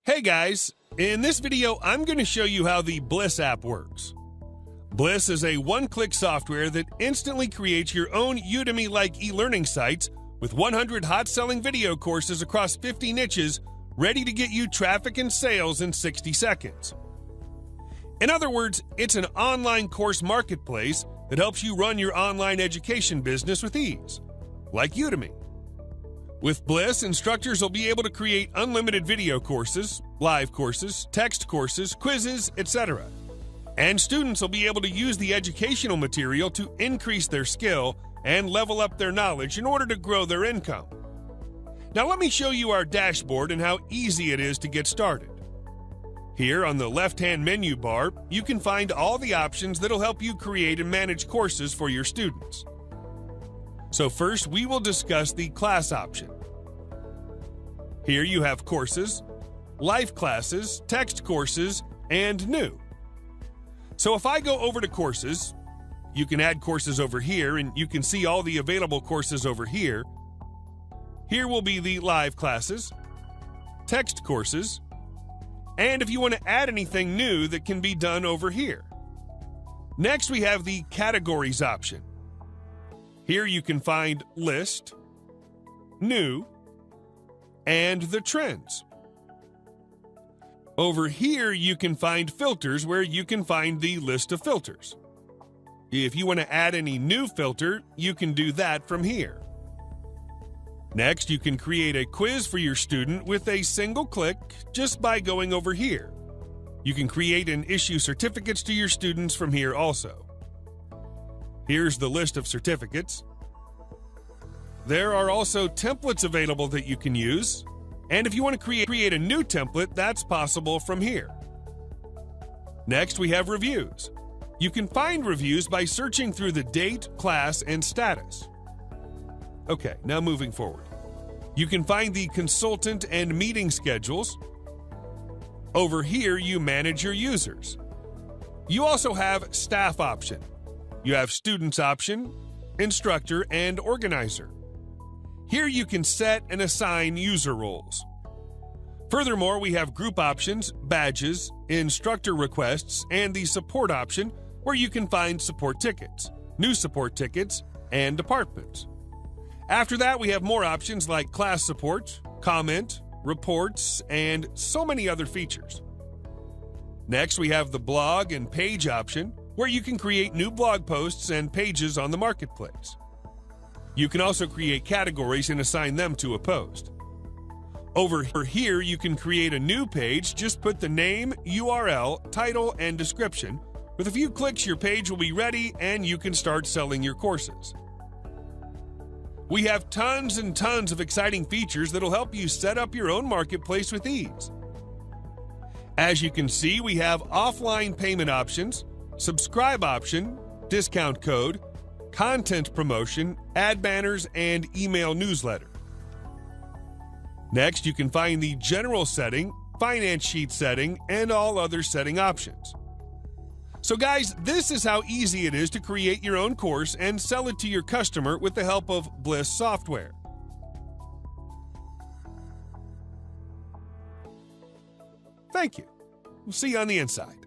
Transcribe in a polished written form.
Hey guys, in this video I'm going to show you how the Bliss app works. Bliss is a one-click software that instantly creates your own Udemy-like e-learning sites with 100 hot-selling video courses across 50 niches ready to get you traffic and sales in 60 seconds. In other words, it's an online course marketplace that helps you run your online education business with ease, like Udemy. With Bliss, instructors will be able to create unlimited video courses, live courses, text courses, quizzes, etc. And students will be able to use the educational material to increase their skill and level up their knowledge in order to grow their income. Now let me show you our dashboard and how easy it is to get started. Here on the left-hand menu bar, you can find all the options that'll help you create and manage courses for your students. So first, we will discuss the class option. Here you have courses, life classes, text courses, and new. So if I go over to courses, you can add courses over here, and you can see all the available courses over here. Here will be the live classes, text courses, and if you want to add anything new, that can be done over here. Next, we have the categories option. Here you can find list, new, and the trends. Over here you can find filters where you can find the list of filters. If you want to add any new filter, you can do that from here. Next, you can create a quiz for your student with a single click just by going over here. You can create and issue certificates to your students from here also. Here's the list of certificates. There are also templates available that you can use, and if you want to create a new template, that's possible from here. Next, we have reviews. You can find reviews by searching through the date, class, and status. Okay, now moving forward. You can find the consultant and meeting schedules. Over here, you manage your users. You also have staff option. You have students option, instructor, and organizer. Here you can set and assign user roles. Furthermore, we have group options, badges, instructor requests, and the support option where you can find support tickets, new support tickets, and departments. After that, we have more options like class support, comment, reports, and so many other features. Next, we have the blog and page option where you can create new blog posts and pages on the marketplace. You can also create categories and assign them to a post. Over here, you can create a new page. Just put the name, URL, title, and description. With a few clicks, your page will be ready and you can start selling your courses. We have tons and tons of exciting features that'll help you set up your own marketplace with ease. As you can see, we have offline payment options, subscribe option, discount code, content promotion, ad banners, and email newsletter. Next, you can find the general setting, finance sheet setting, and all other setting options. So guys, this is how easy it is to create your own course and sell it to your customer with the help of Bliss software. Thank you. We'll see you on the inside.